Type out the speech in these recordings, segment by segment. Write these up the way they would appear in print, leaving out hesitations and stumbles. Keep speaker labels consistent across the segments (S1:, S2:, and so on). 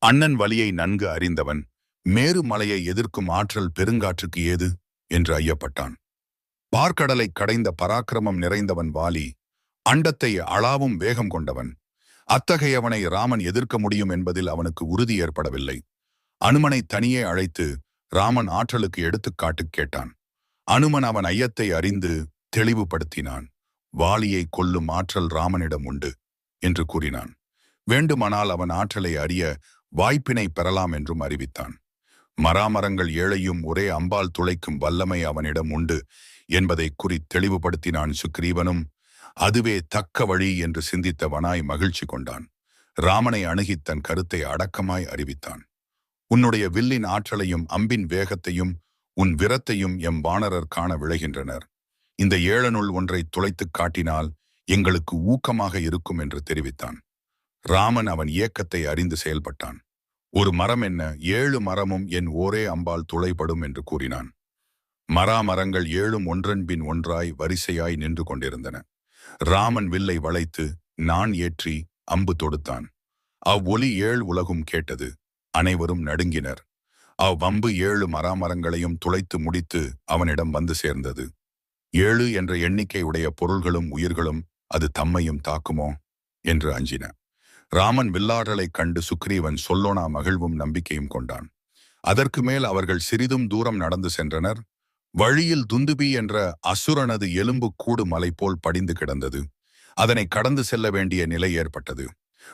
S1: அண்ணன் வலியை நன்கு அறிந்தவன் மேரு மலையை எதிர்க்கும் ஆற்றல் பெருங்காற்றுக்கு ஏது என்று ஐயப்பட்டான். பார்க்கடலை கடைந்த பராக்கிரமம் நிறைந்தவன் வாலி, அண்டத்தை அளாவும் வேகம் கொண்டவன். அத்தகையவனை ராமன் எதிர்க்க முடியும் என்பதில் அவனுக்கு உறுதி ஏற்படவில்லை. அனுமனை தனியே அழைத்து ராமன் ஆற்றலுக்கு எடுத்துக்காட்டு கேட்டான். அனுமன் அவன் ஐயத்தை அறிந்து தெளிவுபடுத்தினான். வாலியை கொல்லும் ஆற்றல் ராமனிடம் உண்டு என்று கூறினான். வேண்டுமானால் அவன் ஆற்றலை அறிய வாய்ப்பினை பெறலாம் என்றும் அறிவித்தான். மராமரங்கள் ஏழையும் ஒரே அம்பால் துளைக்கும் வல்லமை அவனிடம் உண்டு என்பதை தெளிவுபடுத்தினான் சுக்ரீவனும். அதுவே தக்க வழி என்று சிந்தித்தவனாய் மகிழ்ச்சி கொண்டான். ராமனை அணுகி தன் கருத்தை அடக்கமாய் அறிவித்தான். உன்னுடைய வில்லின் ஆற்றலையும் அம்பின் வேகத்தையும் உன் விரத்தையும் எம் வானரர் காண விளைகின்றனர். இந்த ஏழனுள் ஒன்றை துளைத்துக் காட்டினால் எங்களுக்கு ஊக்கமாக இருக்கும் என்று தெரிவித்தான். ராமன் அவன் இயக்கத்தை அறிந்து செயல்பட்டான். ஒரு மரம் என்ன, 7 மரமும் என் ஓரே அம்பால் துளைப்படும் என்று கூறினான். மராமரங்கள் 7 ஒன்றன்பின் ஒன்றாய் வரிசையாய் நின்று கொண்டிருந்தன. ராமன் வில்லை வளைத்து நான் ஏற்றி அம்பு தொடுத்தான். அவ்வொலி 7 உலகும் கேட்டது. அனைவரும் நடுங்கினர். அவ்வம்பு 7 மராமரங்களையும் துளைத்து முடித்து அவனிடம் வந்து சேர்ந்தது. 7 என்ற எண்ணிக்கை உடைய பொருள்களும் உயிர்களும் அது தம்மையும் தாக்குமோ என்று அஞ்சின. ராமன் வில்லாடலைக் கண்டு சுக்ரீவன் சொல்லோனா மகிழ்வும் நம்பிக்கையும் கொண்டான். அதற்கு மேல் அவர்கள் சிறிதும் தூரம் நடந்து சென்றனர். வழியில் துந்துபி என்ற அசுரனது எலும்பு கூடு மலை போல் படிந்து கிடந்தது. அதனை கடந்து செல்ல வேண்டிய நிலை ஏற்பட்டது.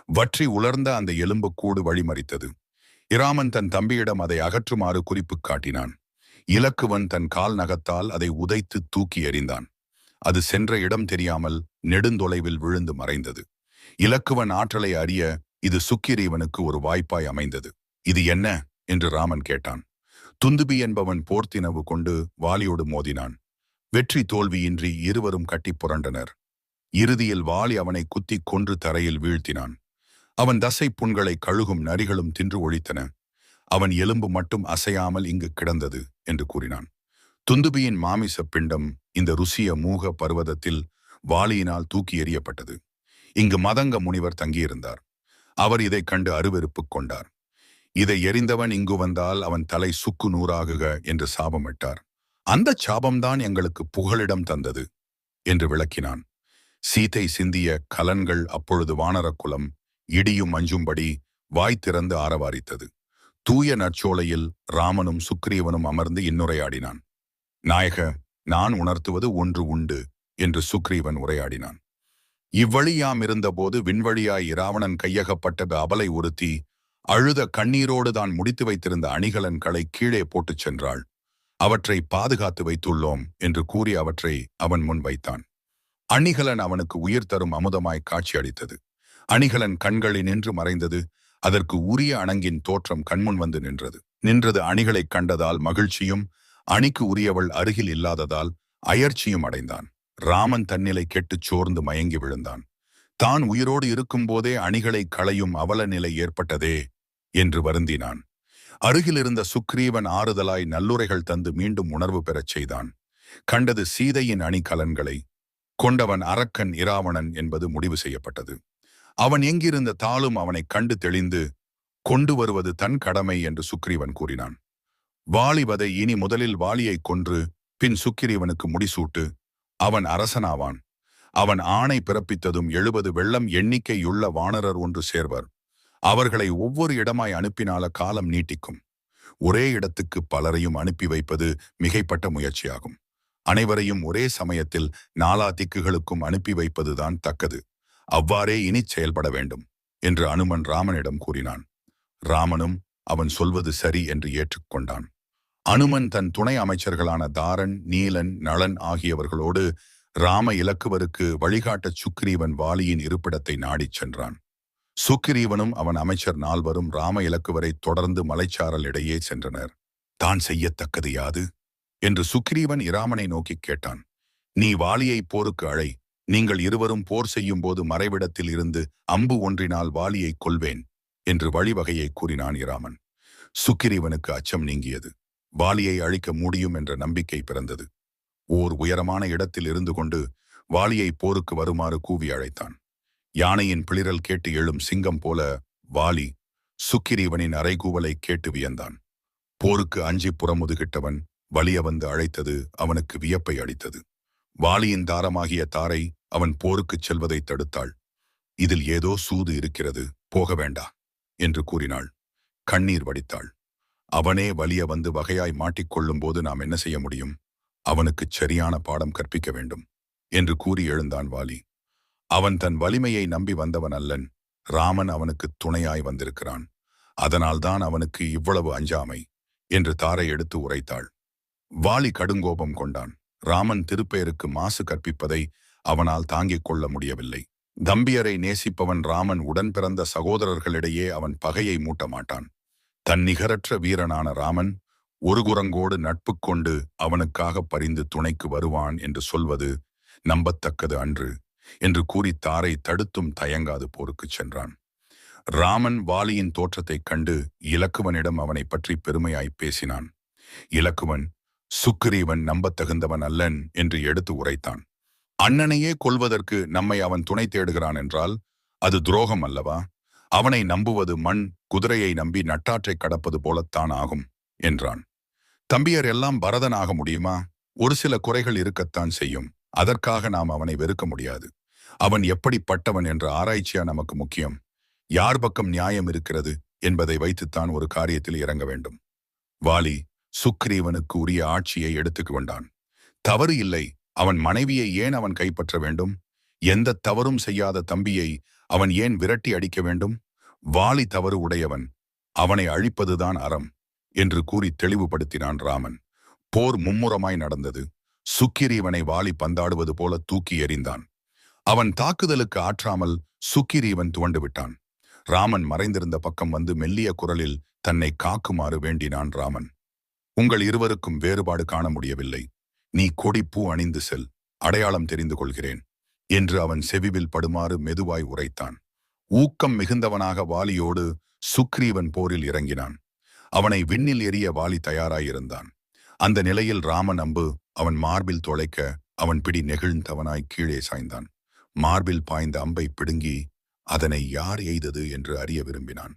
S1: வற்றி உலர்ந்த அந்த எலும்பு கூடு வழிமறித்தது. இராமன் தன் தம்பியிடம் அதை அகற்றுமாறு குறிப்பு காட்டினான். இலக்குவன் தன் கால் நகத்தால் அதை உதைத்து தூக்கி எறிந்தான். அது சென்ற இடம் தெரியாமல் நெடுந்தொலைவில் விழுந்து மறைந்தது. இலக்குவன் ஆற்றலை அறிய இது சுக்கிரீவனுக்கு ஒரு வாய்ப்பாய் அமைந்தது. இது என்ன என்று ராமன் கேட்டான். துந்துபி என்பவன் போர்த்தினவு கொண்டு வாலியோடு மோதினான். வெற்றி தோல்வியின்றி இருவரும் கட்டி புரண்டனர். இறுதியில் வாலி அவனை குத்தி கொன்று தரையில் வீழ்த்தினான். அவன் தசை புண்களை கழுகும் நரிகளும் தின்று ஒழித்தன. அவன் எலும்பு மட்டும் அசையாமல் இங்கு கிடந்தது என்று கூறினான். துந்துபியின் மாமிச பிண்டம் இந்த ருசிய மூக பர்வதத்தில் வாலியினால் தூக்கி எறியப்பட்டது. இங்கு மதங்க முனிவர் தங்கியிருந்தார். அவர் இதைக் கண்டு அருவெறுப்பு கொண்டார். இதை எறிந்தவன் இங்கு வந்தால் அவன் தலை சுக்கு நூறாகுக என்று சாபமிட்டார். அந்த சாபம்தான் எங்களுக்கு புகலிடம் தந்தது என்று விளக்கினான். சீதை சிந்திய கலன்கள் அப்பொழுது வானரக்குலம் இடியும் மஞ்சும்படி வாய் திறந்து ஆரவாரித்தது. தூய நற்சோலையில் ராமனும் சுக்ரீவனும் அமர்ந்து இன்னுரையாடினான். நாயக, நான் உணர்த்துவது ஒன்று உண்டு என்று சுக்ரீவன் உரையாடினான். இவ்வழியாம் இருந்தபோது விண்வழியாய் இராவணன் கையகப்பட்ட அபலை ஒருத்தி அழுத கண்ணீரோடு தான் முடித்து வைத்திருந்த அணிகலன்களை கீழே போட்டுச் சென்றாள். அவற்றை பாதுகாத்து வைத்துள்ளோம் என்று கூறி அவற்றை அவன் முன் வைத்தான். அணிகலன் அவனுக்கு உயிர் தரும் அமுதமாய் காட்சியளித்தது. அணிகலன் கண்களில் நின்று மறைந்தது. அதற்கு உரிய அணங்கின் தோற்றம் கண்முன் வந்து நின்றது. அணிகளைக் கண்டதால் மகிழ்ச்சியும், அணிக்கு உரியவள் அருகில் இல்லாததால் அயர்ச்சியும் அடைந்தான். ராமன் தன்னிலை கெட்டுச் சோர்ந்து மயங்கி விழுந்தான். தான் உயிரோடு இருக்கும்போதே அணிகளை களையும் அவல நிலை ஏற்பட்டதே என்று வருந்தினான். அருகிலிருந்த சுக்ரீவன் ஆறுதலாய் நல்லுரைகள் தந்து மீண்டும் உணர்வு பெறச் செய்தான். கண்டது சீதையின் அணிகலன்களை கொண்டவன் அரக்கன் இராவணன் என்பது முடிவு செய்யப்பட்டது. அவன் எங்கிருந்த தாளும் அவனை கண்டு தெளிந்து கொண்டு வருவது தன் கடமை என்று சுக்ரீவன் கூறினான். வாலிவதை இனி முதலில் வாலியை கொன்று பின் சுக்கிரீவனுக்கு முடிசூட்டு. அவன் அரசனாவான். அவன் ஆணை பிறப்பித்ததும் 70 வெள்ளம் எண்ணிக்கையுள்ள வானரர் ஒன்று சேர்வர். அவர்களை ஒவ்வொரு இடமாய் அனுப்பினால காலம் நீட்டிக்கும். ஒரே இடத்துக்கு பலரையும் அனுப்பி வைப்பது மிகைப்பட்ட முயற்சியாகும். அனைவரையும் ஒரே சமயத்தில் 4 திக்குகளுக்கும் அனுப்பி வைப்பதுதான் தக்கது. அவ்வாறே இனி செயல்பட வேண்டும் என்று அனுமன் ராமனிடம் கூறினான். ராமனும் அவன் சொல்வது சரி என்று ஏற்றுக்கொண்டான். அனுமன் தன் துணை அமைச்சர்களான தாரன், நீலன், நளன் ஆகியவர்களோடு ராம இலக்குவருக்கு வழிகாட்ட சுக்ரீவன் வாலியின் இருப்பிடத்தை நாடிச் சென்றான். சுக்கிரீவனும் அவன் அமைச்சர் 4வரும் ராம இலக்குவரை தொடர்ந்து மலைச்சாரல் இடையே சென்றனர். தான் செய்யத்தக்கது யாது என்று சுக்கிரீவன் இராமனை நோக்கி கேட்டான். நீ வாலியை போருக்கு அழை. நீங்கள் இருவரும் போர் செய்யும் போது மறைவிடத்தில் இருந்து அம்பு ஒன்றினால் வாலியை கொல்வேன் என்று வழிவகையை கூறினான் இராமன். சுக்கிரீவனுக்கு அச்சம் நீங்கியது. வாலியை அழிக்க முடியும் என்ற நம்பிக்கை பிறந்தது. ஓர் உயரமான இடத்தில் இருந்து கொண்டு வாலியை போருக்கு வருமாறு கூவி அழைத்தான். யானையின் பிளிரல் கேட்டு எழும் சிங்கம் போல வாலி சுக்கிரீவனின் அறைகூவலை கேட்டு வியந்தான். போருக்கு அஞ்சி புறமுதுகிட்டவன் வலிய வந்து அழைத்தது அவனுக்கு வியப்பை அளித்தது. வாளியின் தாரமாகிய தாரை அவன் போருக்குச் செல்வதை தடுத்தாள். இதில் ஏதோ சூது இருக்கிறது, போக வேண்டா என்று கூறினாள். கண்ணீர் வடித்தாள். அவனே வலிய வந்து வகையாய் மாட்டிக்கொள்ளும் போது நாம் என்ன செய்ய முடியும்? அவனுக்குச் சரியான பாடம் கற்பிக்க வேண்டும் என்று கூறி எழுந்தான் வாலி. அவன் தன் வலிமையை நம்பி வந்தவன் அல்லன். ராமன் அவனுக்கு துணையாய் வந்திருக்கிறான். அதனால்தான் அவனுக்கு இவ்வளவு அஞ்சாமை என்று தாரை எடுத்து உரைத்தாள். வாலி கடுங்கோபம் கொண்டான். ராமன் திருப்பெயருக்கு மாசு கற்பிப்பதை அவனால் தாங்கிக் கொள்ள முடியவில்லை. தம்பியரை நேசிப்பவன் ராமன் உடன் பிறந்த சகோதரர்களிடையே அவன் பகையை மூட்ட மாட்டான். தன் நிகரற்ற வீரனான ராமன் ஒரு குரங்கோடு நட்பு கொண்டு அவனுக்காக பரிந்து துணைக்கு வருவான் என்று சொல்வது நம்பத்தக்கது அன்று என்று கூறி தாரை தடுத்தும் தயங்காது போருக்குச் சென்றான். ராமன் வாலியின் தோற்றத்தைக் கண்டு இலக்குவனிடம் அவனை பற்றி பெருமையாய் பேசினான். இலக்குவன் சுக்கிரீவன் நம்பத்தகுந்தவன் அல்லன் என்று எடுத்து உரைத்தான். அண்ணனையே கொல்வதற்கு நம்மை அவன் துணை தேடுகிறான் என்றால் அது துரோகம் அல்லவா? அவனை நம்புவது மண் குதிரையை நம்பி நட்டாற்றை கடப்பது போலத்தான் ஆகும் என்றான். தம்பியர் எல்லாம் பரதனாக முடியுமா? ஒரு சில குறைகள் இருக்கத்தான் செய்யும். அதற்காக நாம் அவனை வெறுக்க முடியாது. அவன் எப்படிப்பட்டவன் என்ற ஆராய்ச்சியா நமக்கு முக்கியம். யார் பக்கம் நியாயம் இருக்கிறது என்பதை வைத்துத்தான் ஒரு காரியத்தில் இறங்க வேண்டும். வாலி சுக்கிரீவனுக்கு உரிய ஆட்சியை எடுத்துக் கொண்டான். தவறு இல்லை. அவன் மனைவியை ஏன் அவன் கைப்பற்ற வேண்டும்? எந்த தவறும் செய்யாத தம்பியை அவன் ஏன் விரட்டி அடிக்க வேண்டும்? வாலி தவறு உடையவன். அவனை அழிப்பதுதான் அறம் என்று கூறி தெளிவுபடுத்தினான் ராமன். போர் மும்முரமாய் நடந்தது. சுக்கிரீவனை வாலி பந்தாடுவது போல தூக்கி எறிந்தான். அவன் தாக்குதலுக்கு ஆற்றாமல் சுக்கிரீவன் துவண்டு விட்டான். ராமன் மறைந்திருந்த பக்கம் வந்து மெல்லிய குரலில் தன்னை காக்குமாறு வேண்டினான் ராமன். உங்கள் இருவருக்கும் வேறுபாடு காண முடியவில்லை. நீ கொடி பூ அணிந்து செல், அடையாளம் தெரிந்து கொள்கிறேன் என்று அவன் செவிவில் படுமாறு மெதுவாய் உரைத்தான். ஊக்கம் மிகுந்தவனாக வாலியோடு சுக்ரீவன் போரில் இறங்கினான். அவனை விண்ணில் எறிய வாலி தயாராயிருந்தான். அந்த நிலையில் ராமன் அம்பு அவன் மார்பில் தொலைக்க அவன் பிடி நெகிழ்ந்தவனாய் கீழே சாய்ந்தான். மார்பில் பாய்ந்த அம்பை பிடுங்கி அதனை யார் எய்தது என்று அறிய விரும்பினான்.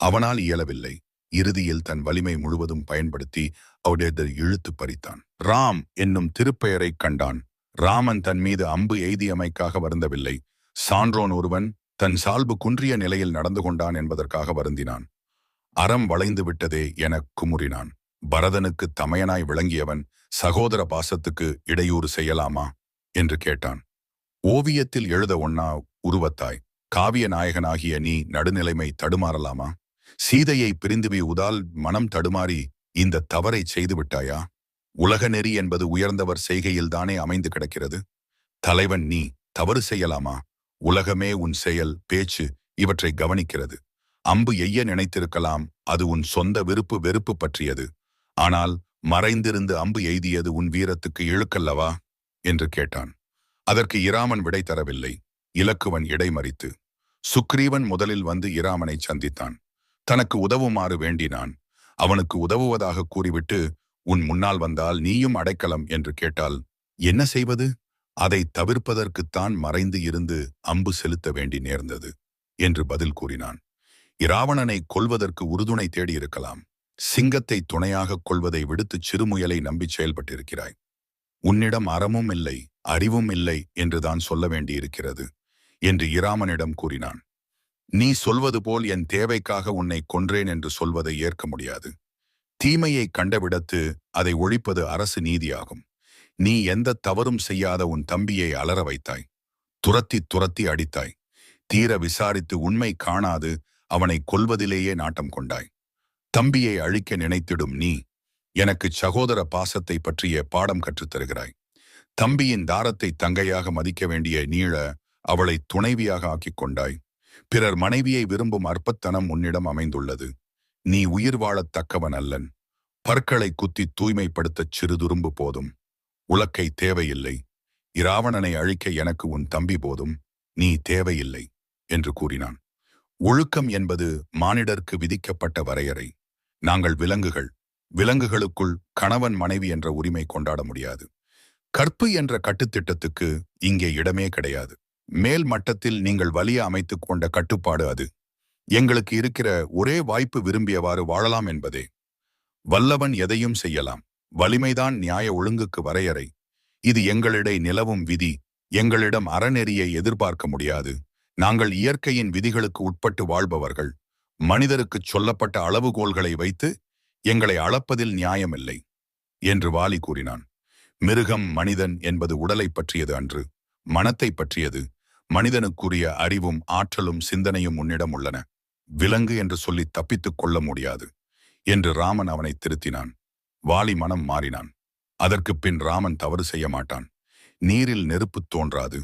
S1: அவனால் இயலவில்லை. இறுதியில் தன் வலிமை முழுவதும் பயன்படுத்தி அவருடைய இழுத்து பறித்தான். ராம் என்னும் திருப்பெயரைக் கண்டான். ராமன் தன் மீது அம்பு எய்தியமைக்காக வருந்தவில்லை. சான்றோன் ஒருவன் தன் சால்பு குன்றிய நிலையில் நடந்து கொண்டான் என்பதற்காக வருந்தினான். அறம் வளைந்து விட்டதே எனக் குமுறினான். பரதனுக்கு தமையனாய் விளங்கியவன் சகோதர பாசத்துக்கு இடையூறு செய்யலாமா என்று கேட்டான். ஓவியத்தில் எழுத ஒண்ணா உருவத்தாய், காவிய நாயகனாகிய நீ நடுநிலைமை தடுமாறலாமா? சீதையை பிரிந்துவி உதால் மனம் தடுமாறி இந்த தவறை செய்து விட்டாயா? உலக நெறி என்பது உயர்ந்தவர் செய்கையில்தானே அமைந்து கிடக்கிறது. தலைவன் நீ தவறு செய்யலாமா? உலகமே உன் செயல் பேச்சு இவற்றை கவனிக்கிறது. அம்பு எய்ய நினைத்திருக்கலாம், அது உன் சொந்த விருப்பு வெறுப்பு பற்றியது. ஆனால் மறைந்திருந்து அம்பு எய்தியது உன் வீரத்துக்கு இழுக்கல்லவா என்று கேட்டான். அதற்கு இராமன் விடை தரவில்லை. இலக்குவன் இடைமறித்து சுக்ரீவன் முதலில் வந்து இராமனை சந்தித்தான். தனக்கு உதவுமாறு வேண்டினான். அவனுக்கு உதவுவதாக கூறிவிட்டு உன் முன்னால் வந்தால் நீயும் அடைக்கலம் என்று கேட்டால் என்ன செய்வது? அதை தவிர்ப்பதற்குத்தான் மறைந்து இருந்து அம்பு செலுத்த வேண்டி நேர்ந்தது என்று பதில் கூறினான். இராவணனை கொல்வதற்கு உறுதுணை தேடியிருக்கலாம். சிங்கத்தை துணையாக கொள்வதை விடுத்து சிறுமுயலை நம்பி செயல்பட்டிருக்கிறாய். உன்னிடம் அறமும் இல்லை அறிவும் இல்லை என்றுதான் சொல்ல வேண்டியிருக்கிறது என்று இராமனிடம் கூறினான். நீ சொல்வது போல் என் தேவைக்காக உன்னை கொன்றேன் என்று சொல்வதை ஏற்க முடியாது. தீமையை கண்டவிடத்து அதை ஒழிப்பது அரசு நீதியாகும். நீ எந்த தவறும் செய்யாத உன் தம்பியை அலற வைத்தாய். துரத்தி துரத்தி அடித்தாய். தீர விசாரித்து உண்மை காணாது அவனை கொல்வதிலேயே நாட்டம் கொண்டாய். தம்பியை அழிக்க நினைத்திடும் நீ எனக்கு சகோதர பாசத்தை பற்றிய பாடம் கற்றுத்தருகிறாய். தம்பியின் தாரத்தை தங்கையாக மதிக்க வேண்டிய நீள அவளை துணைவியாக ஆக்கிக் கொண்டாய். பிறர் மனைவியை விரும்பும் அற்பத்தனம் உன்னிடம் அமைந்துள்ளது. நீ உயிர் வாழத் தக்கவன் அல்லன். பற்களை குத்தி தூய்மைப்படுத்தச் சிறுதுரும்பு போதும். உலக்கை தேவையில்லை. இராவணனை அழிக்க எனக்கு உன் தம்பி போதும். நீ தேவையில்லை என்று கூறினான். ஒழுக்கம் என்பது மானிடர்க்கு விதிக்கப்பட்ட வரையறை. நாங்கள் விலங்குகள். விலங்குகளுக்குள் கணவன் மனைவி என்ற உரிமை கொண்டாட முடியாது. கற்பு என்ற கட்டுத்திட்டத்துக்கு இங்கே இடமே கிடையாது. மேல் மட்டத்தில் நீங்கள் வலிய அமைத்துக் கொண்ட கட்டுப்பாடு அது. எங்களுக்கு இருக்கிற ஒரே வாய்ப்பு விரும்பியவாறு வாழலாம் என்பதே. வல்லவன் எதையும் செய்யலாம். வலிமைதான் நியாய ஒழுங்குக்கு வரையறை. இது எங்களிடை நிலவும் விதி. எங்களிடம் அறநெறியை எதிர்பார்க்க முடியாது. நாங்கள் இயற்கையின் விதிகளுக்கு உட்பட்டு வாழ்பவர்கள். மனிதருக்குச் சொல்லப்பட்ட அளவுகோல்களை வைத்து எங்களை அளப்பதில் நியாயமில்லை என்று வாலி கூறினான். மிருகம் மனிதன் என்பது உடலை பற்றியது அன்று, மனத்தை பற்றியது. மனிதனுக்குரிய அறிவும் ஆற்றலும் சிந்தனையும் உன்னிடம் உள்ளன. விலங்கு என்று சொல்லி தப்பித்துக் கொள்ள முடியாது என்று ராமன் அவனை திருத்தினான். வாலி மனம் மாறினான். அதற்குப் பின் ராமன் தவறு செய்ய மாட்டான். நீரில் நெருப்பு தோன்றாது.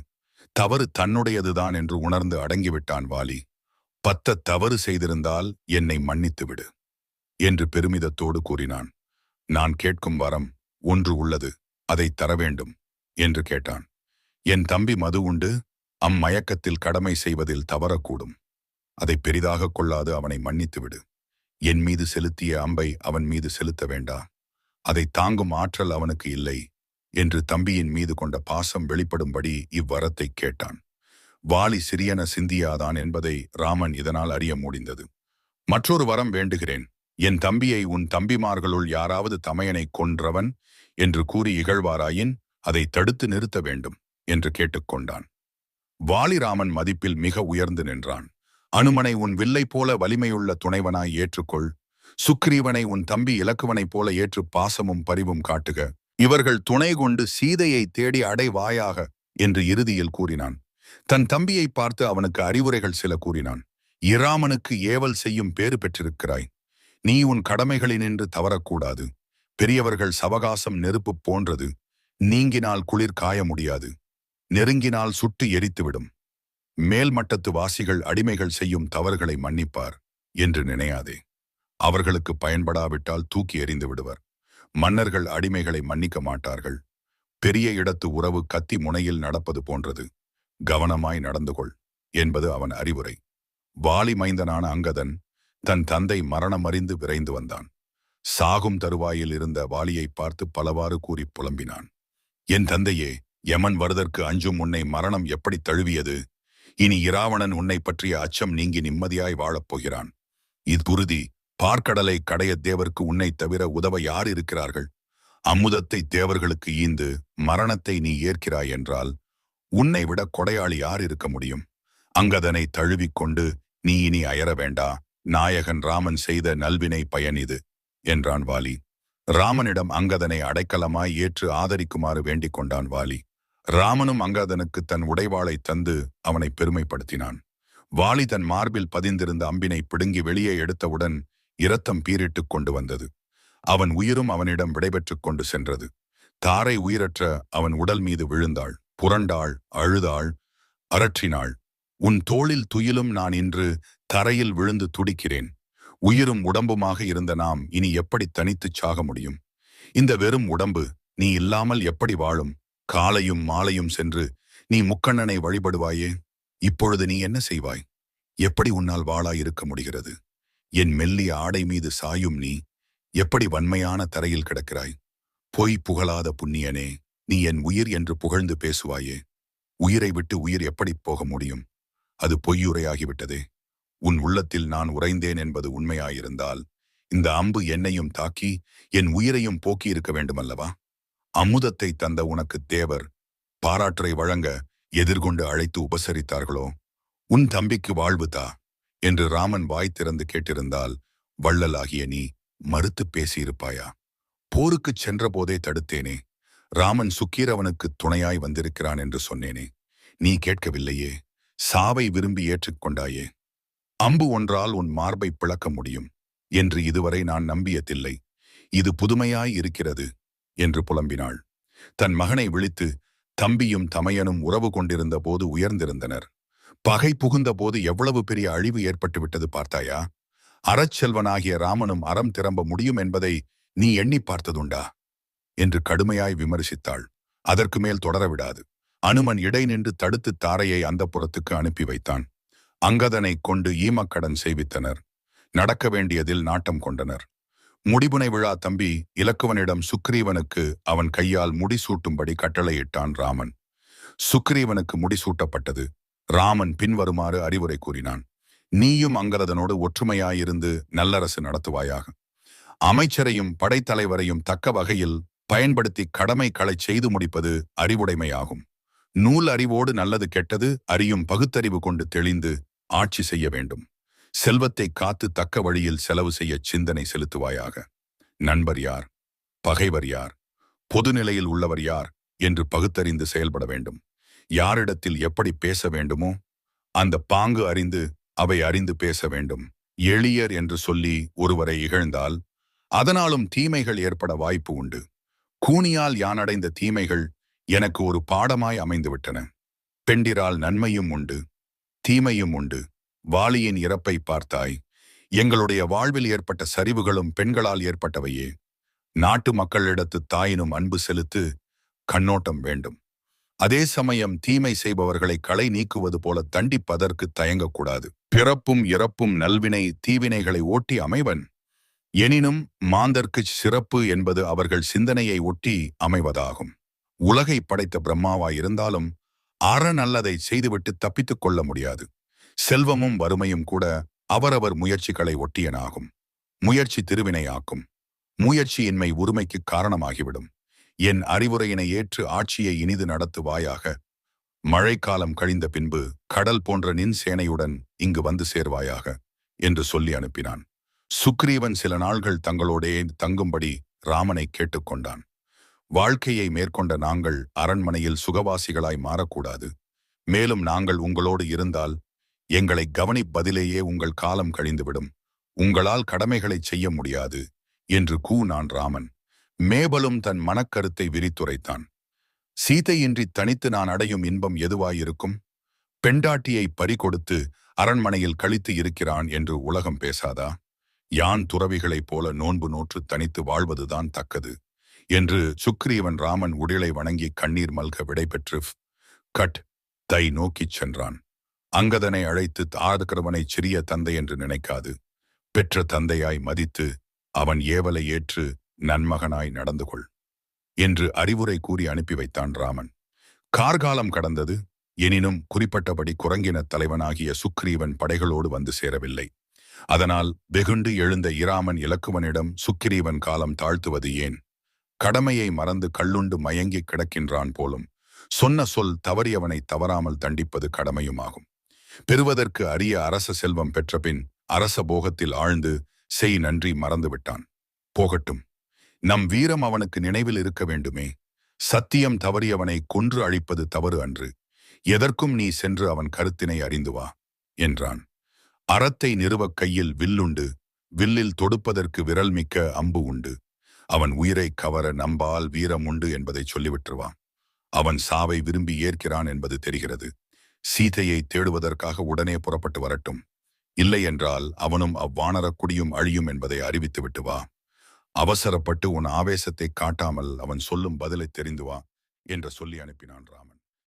S1: தவறு தன்னுடையதுதான் என்று உணர்ந்து அடங்கிவிட்டான் வாலி. தவறு செய்திருந்தால் என்னை மன்னித்து விடு என்று பெருமிதத்தோடு கூறினான். நான் கேட்கும் வரம் ஒன்று உள்ளது, அதை தர வேண்டும் என்று கேட்டான். என் தம்பி மது உண்டு, அம்மயக்கத்தில் கடமை செய்வதில் தவறக்கூடும். அதை பெரிதாக கொள்ளாது அவனை மன்னித்துவிடு. என் மீது செலுத்திய அம்பை அவன் மீது செலுத்த வேண்டா. அதை தாங்கும் ஆற்றல் அவனுக்கு இல்லை என்று தம்பியின் மீது கொண்ட பாசம் வெளிப்படும்படி இவ்வரத்தை கேட்டான். வாலி சிறியன சிந்தியாதான் என்பதை ராமன் இதனால் அறிய முடிந்தது. மற்றொரு வரம் வேண்டுகிறேன். என் தம்பியை உன் தம்பிமார்களுள் யாராவது தமையனை கொன்றவன் என்று கூறி இகழ்வாராயின் அதை தடுத்து நிறுத்த வேண்டும் என்று கேட்டுக்கொண்டான். வாலி ராமன் மதிப்பில் மிக உயர்ந்து நின்றான். அனுமனை உன் வில்லை போல வலிமையுள்ள துணைவனாய் ஏற்றுக்கொள். சுக்ரீவனை உன் தம்பி இலக்குவனைப் போல ஏற்று பாசமும் பரிவும் காட்டுக. இவர்கள் துணை கொண்டு சீதையை தேடி அடைவாயாக என்று இறுதியில் கூறினான். தன் தம்பியை பார்த்து அவனுக்கு அறிவுரைகள் சில கூறினான். இராமனுக்கு ஏவல் செய்யும் பேறு பெற்றிருக்கிறாய். நீ உன் கடமைகளினின்று தவறக்கூடாது. பெரியவர்கள் சவகாசம் நெருப்பு போன்றது. நீங்கினால் குளிர் காய முடியாது. நெருங்கினால் சுட்டு எரித்துவிடும். மேல்மட்டத்து வாசிகள் அடிமைகள் செய்யும் தவறுகளை மன்னிப்பார் என்று நினையாதே. அவர்களுக்கு பயன்படாவிட்டால் தூக்கி எறிந்து விடுவர். மன்னர்கள் அடிமைகளை மன்னிக்க மாட்டார்கள். பெரிய இடத்து உறவு கத்தி முனையில் நடப்பது போன்றது. கவனமாய் நடந்து கொள் என்பது அவன் அறிவுரை. வாலி மைந்தனான அங்கதன் தன் தந்தை மரணமறிந்து விரைந்து வந்தான். சாகும் தருவாயில் இருந்த வாலியை பார்த்து பலவாறு கூறி புலம்பினான். என் தந்தையே, யமன் வருதற்கு அஞ்சும் உன்னை மரணம் எப்படி தழுவியது? இனி இராவணன் உன்னை பற்றிய அச்சம் நீங்கி நிம்மதியாய் வாழப்போகிறான். இது உறுதி. பார்க்கடலை கடைய தேவர்க்கு உன்னை தவிர உதவ யார் இருக்கிறார்கள்? அமுதத்தை தேவர்களுக்கு ஈந்து மரணத்தை நீ ஏற்கிறாய் என்றால் உன்னை விட கொடையாளி யார் இருக்க முடியும்? அங்கதனை தழுவிக்கொண்டு நீ இனி அயர வேண்டா. நாயகன் ராமன் செய்த நல்வினை பயன் இது என்றான் வாலி. ராமனிடம் அங்கதனை அடைக்கலமாய் ஏற்று ஆதரிக்குமாறு வேண்டிக் கொண்டான் வாலி. ராமனும் அங்கதனுக்கு தன் உடைவாளை தந்து அவனை பெருமைப்படுத்தினான். வாலி தன் மார்பில் பதிந்திருந்த அம்பினை பிடுங்கி வெளியே எடுத்தவுடன் இரத்தம் பீரிட்டுக் கொண்டு வந்தது. அவன் உயிரும் அவனிடம் விடைபெற்றுக் கொண்டு சென்றது. தாரை உயிரற்ற அவன் உடல் மீது விழுந்தாள். புரண்டாள், அழுதாள், அரற்றினாள். உன் தோளில் துயிலும் நான் இன்று தரையில் விழுந்து துடிக்கிறேன். உயிரும் உடம்புமாக இருந்த நாம் இனி எப்படி தனித்துச் சாக முடியும்? இந்த வெறும் உடம்பு நீ இல்லாமல் எப்படி வாழும்? காலையும் மாலையும் சென்று நீ முக்கண்ணனை வழிபடுவாயே. இப்பொழுது நீ என்ன செய்வாய்? எப்படி உன்னால் வாளாயிருக்க முடிகிறது? என் மெல்லிய ஆடை மீது சாயும் நீ எப்படி வன்மையான தரையில் கிடக்கிறாய்? பொய் புகழாத புண்ணியனே, நீ என் உயிர் என்று புகழ்ந்து பேசுவாயே. உயிரை விட்டு உயிர் எப்படி போக முடியும்? அது பொய்யுரையாகிவிட்டதே. உன் உள்ளத்தில் நான் உறைந்தேன் என்பது உண்மையாயிருந்தால் இந்த அம்பு என்னையும் தாக்கி என் உயிரையும் போக்கி இருக்க வேண்டுமல்லவா? அமுதத்தை தந்த உனக்கு தேவர் பாராற்றை வழங்க எதிர்கொண்டு அழைத்து உபசரித்தார்களோ? உன் தம்பிக்கு வாழ்வு தா என்று ராமன் வாய் திறந்து கேட்டிருந்தால் வள்ளலாகிய நீ மறுத்து பேசியிருப்பாயா? போருக்குச் சென்ற போதே தடுத்தேனே. ராமன் சுக்கீரவனுக்கு துணையாய் வந்திருக்கிறான் என்று சொன்னேனே. நீ கேட்கவில்லையே. சாவை விரும்பி ஏற்றுக்கொண்டாயே. அம்பு ஒன்றால் உன் மார்பை பிளக்க முடியும் என்று இதுவரை நான் நம்பியதில்லை. இது புதுமையாய் இருக்கிறது என்று புலம்பினாள். தன் மகனை விழித்து தம்பியும் தமையனும் உறவு கொண்டிருந்த போது உயர்ந்திருந்தனர். பகை புகுந்த போது எவ்வளவு பெரிய அழிவு ஏற்பட்டுவிட்டது பார்த்தாயா? அறச்செல்வனாகிய ராமனும் அறம் திரம்ப முடியும் என்பதை நீ எண்ணி பார்த்ததுண்டா என்று கடுமையாய் விமர்சித்தாள். அதற்கு மேல் தொடரவிடாது. அனுமன் இடை நின்று தடுத்து தாரையை அந்த புறத்துக்கு அனுப்பி வைத்தான். அங்கதனை கொண்டு ஈமக்கடன் செய்வித்தனர். நடக்க வேண்டியதில் நாட்டம் கொண்டனர். முடிபுனை விழா தம்பி இலக்குவனிடம் சுக்ரீவனுக்கு அவன் கையால் முடிசூட்டும்படி கட்டளையிட்டான் ராமன். சுக்ரீவனுக்கு முடிசூட்டப்பட்டது. ராமன் பின்வருமாறு அறிவுரை கூறினான். நீயும் அங்கரதனோடு ஒற்றுமையாயிருந்து நல்லரசு நடத்துவாயாக. அமைச்சரையும் படைத்தலைவரையும் தக்க வகையில் பயன்படுத்தி கடமைகளை செய்து முடிப்பது அறிவுடைமையாகும். நூல் அறிவோடு நல்லது கெட்டது அறியும் பகுத்தறிவு கொண்டு தெளிந்து ஆட்சி செய்ய வேண்டும். செல்வத்தை காத்து தக்க வழியில் செலவு செய்ய சிந்தனை செலுத்துவாயாக. நண்பர் யார், பகைவர் யார், பொதுநிலையில் உள்ளவர் யார் என்று பகுத்தறிந்து செயல்பட வேண்டும். யாரிடத்தில் எப்படி பேச வேண்டுமோ அந்த பாங்கு அறிந்து அவை அறிந்து பேச வேண்டும். எளியர் என்று சொல்லி ஒருவரை இகழ்ந்தால் அதனாலும் தீமைகள் ஏற்பட வாய்ப்பு உண்டு. கூனியால் யானடைந்த தீமைகள் எனக்கு ஒரு பாடமாய் அமைந்துவிட்டன. பெண்டிரால் நன்மையும் உண்டு, தீமையும் உண்டு. வாலியின் இறப்பை பார்த்தாய். எங்களுடைய வாழ்வில் ஏற்பட்ட சரிவுகளும் பெண்களால் ஏற்பட்டவையே. நாட்டு மக்களிடத்து தாயினும் அன்பு செலுத்து, கண்ணோட்டம் வேண்டும். அதே சமயம் தீமை செய்பவர்களை களை நீக்குவது போல தண்டிப்பதற்கு தயங்கக்கூடாது. பிறப்பும் இறப்பும் நல்வினை தீவினைகளை ஓட்டி அமைவன். எனினும் மாந்தர்க்குச் சிறப்பு என்பது அவர்கள் சிந்தனையை ஒட்டி அமைவதாகும். உலகை படைத்த பிரம்மாவாயிருந்தாலும் அறநல்லதை செய்துவிட்டு தப்பித்துக் கொள்ள முடியாது. செல்வமும் வறுமையும் கூட அவரவர் முயற்சிகளை ஒட்டியனாகும். முயற்சி திருவினையாக்கும். முயற்சியின்மை உரிமைக்கு காரணமாகிவிடும். என் அறிவுரையினை ஏற்று ஆட்சியை இனிது நடத்துவாயாக. மழைக்காலம் கழிந்த பின்பு கடல் போன்ற நின் சேனையுடன் இங்கு வந்து சேர்வாயாக என்று சொல்லி அனுப்பினான். சுக்ரீவன் சில நாள்கள் தங்களோடே தங்கும்படி ராமனை கேட்டுக்கொண்டான். வாழ்க்கையை மேற்கொண்ட நாங்கள் அரண்மனையில் சுகவாசிகளாய் மாறக்கூடாது. மேலும் நாங்கள் உங்களோடு இருந்தால் எங்களை கவனிப்பதிலேயே உங்கள் காலம் கழிந்துவிடும். உங்களால் கடமைகளை செய்ய முடியாது என்று கூனான் ராமன். மேபலும் தன் மனக்கருத்தை விரித்துரைத்தான். சீதையின்றி தனித்து நான் அடையும் இன்பம் எதுவாயிருக்கும்? பெண்டாட்டியை பறிகொடுத்து அரண்மனையில் கழித்து இருக்கிறான் என்று உலகம் பேசாதா? யான் துறவிகளைப் போல நோன்பு நோற்று தனித்து வாழ்வதுதான் தக்கது என்று சுக்ரீவன் ராமன் உடலை வணங்கி கண்ணீர் மல்க விடைபெற்று கட் தை நோக்கிச் சென்றான். அங்கதனை அழைத்து ஆதகரவனை சிறிய தந்தை என்று நினைக்காது, பெற்ற தந்தையாய் மதித்து அவன் ஏவலை ஏற்று நன்மகனாய் நடந்து கொள் என்று அறிவுரை கூறி அனுப்பி வைத்தான் ராமன். கார்காலம் கடந்தது. எனினும் குறிப்பிட்டபடி குரங்கின தலைவனாகிய சுக்ரீவன் படைகளோடு வந்து சேரவில்லை. அதனால் வெகுண்டு எழுந்த இராமன் இலக்குவனிடம் சுக்கிரீவன் காலம் தாழ்த்துவது ஏன்? கடமையை மறந்து கள்ளுண்டு மயங்கி கிடக்கின்றான் போலும். சொன்ன சொல் தவறியவனை தவறாமல் தண்டிப்பது கடமையுமாகும். பெறுவதற்கு அரிய அரச செல்வம் பெற்றபின் அரச போகத்தில் ஆழ்ந்து செய் நன்றி மறந்துவிட்டான். போகட்டும், நம் வீரம் அவனுக்கு நினைவில் இருக்க வேண்டுமே. சத்தியம் தவறியவனை கொன்று அழிப்பது தவறு அன்று. எதற்கும் நீ சென்று அவன் கருத்தினை அறிந்து வா என்றான். அறத்தை நிறுவக் கையில் வில்லுண்டு, வில்லில் தொடுப்பதற்கு விரல் மிக்க அம்பு உண்டு. அவன் உயிரை கவர நம்பால் வீரம் உண்டு என்பதை சொல்லிவிட்டுருவான். அவன் சாவை விரும்பி ஏற்கிறான் என்பது தெரிகிறது. சீதையை தேடுவதற்காக உடனே புறப்பட்டு வரட்டும். இல்லை என்றால் அவனும் அவ்வானரக் குடியும் அழியும் என்பதை அறிவித்து விட்டு வா. அவசரப்பட்டு உன் ஆவேசத்தை காட்டாமல் அவன் சொல்லும் பதிலை தெரிந்து வா என்று சொல்லி அனுப்பினான் ராமன்.